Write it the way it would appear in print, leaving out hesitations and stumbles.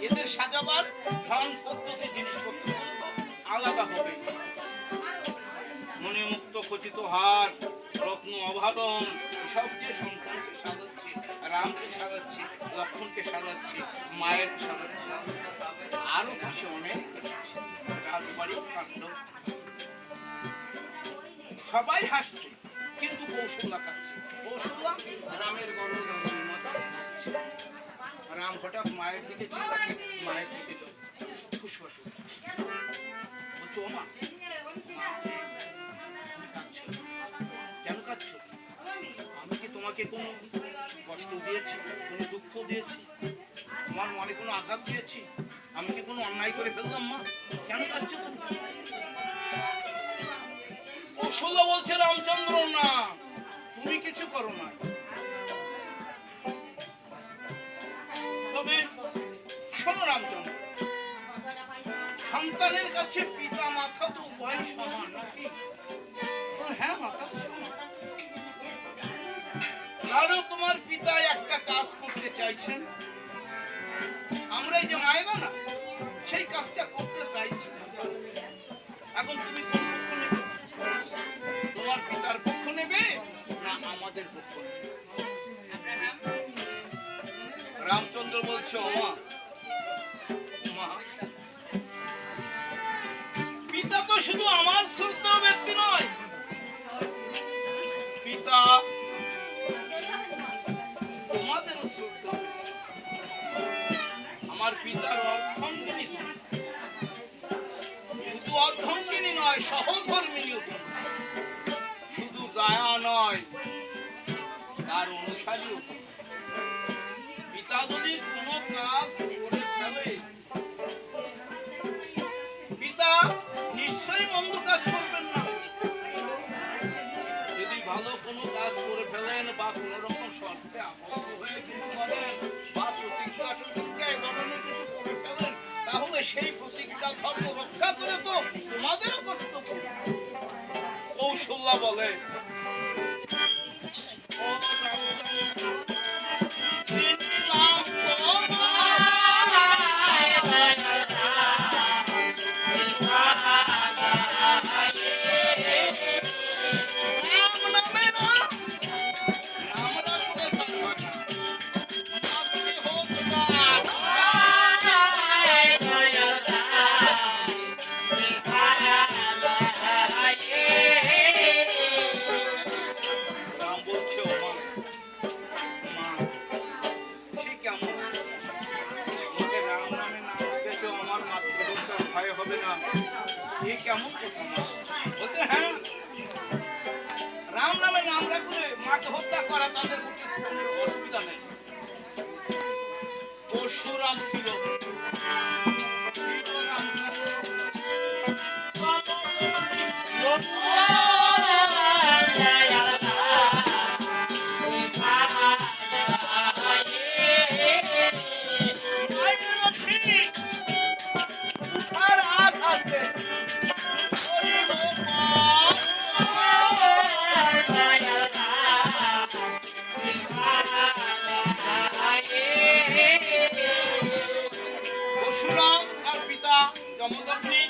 এদের সাজাবার ধন পদ্ধতি জিনিসপত্র আলাদা হবে। মণিমুক্ত খচিত হার, রত্ন অভারণ সব দিয়ে সন্তানকে সাজাচ্ছে, রামকে সাজাচ্ছে, লক্ষ্মণকে সাজাচ্ছে, মায়ের সাজাচ্ছে, আরো পাশে অনেক রাজবাড়ির কাণ্ড। সবাই হাসছে, কিন্তু কৌশল্যা খাচ্ছে। কৌশল্যা রামের গর্ভধারণতা। রাম হঠাৎ মায়ের দিকে চিন্তাকে, মায়ের চোখে তো ফুসফুস বলছো, মা কেন কাঁদছো? আমি কি তোমাকে কোনো কষ্ট দিয়েছি, কোনো দুঃখ দিয়েছি, তোমার মনে কোনো আঘাত দিয়েছি? আমি কি কোনো অন্যায় করে ফেললাম? মা কেন কাঁদছো তুমি? কৌশল্যা বলছে, রামচন্দ্র না, তুমি কিছু করো না। তবে শোনো রামচন্দ্র, সন্তানের কাছে পিতা মাতা তো উভয় সমান নাকি? হ্যাঁ, মাতা তো সমান। আরো তোমার পিতা একটা কাজ করতে চাইছেন, আমরা এই যে মায়েরা না, সেই কাজটা করতে চাইছি। এখন তুমি কোন পক্ষ নেবে? তোমার পিতার পক্ষ নেবে না আমাদের পক্ষ নেবে? রামচন্দ্র বলছে, মা পিতা তো শুধু আমার শ্রদ্ধেয় ব্যক্তি নয়, পিতা তোমাদেরও শ্রদ্ধেয়। আমার পিতার অর্ধাঙ্গিনী, শুধু অর্ধাঙ্গিনী নয়, সহধর্মিনী, শুধু জায়া নয়, তার অনুসারীও। পিতা যদি কোনো কাজ করে ফেলে, পিতা নিশ্চয়ই মন্দ কাজ করবেন না। যদি ভালো কোনো কাজ করে ফেলেন বা কোন রকম শর্তে আবদ্ধ হয়ে কিছু করেন বা প্রতিজ্ঞা এই ধরনের কিছু করে ফেলেন, তাহলে সেই প্রতিজ্ঞা ধর্ম রক্ষা করে তো তোমাদেরও কর্তব্য। কৌশল্যা বলে, আমাকে রাম নামে নাম রেখেছো, আমার মাতৃহত্যার ভয় হবে না, এই কেমন কথা মা? বলছে হ্যাঁ, রাম নামে নাম রাখলে মাকে হত্যা করা তাদের পক্ষে কোনো অসুবিধা নেই। পরশুরাম ছিল, পরশুরাম তার পিতা যমদগ্নি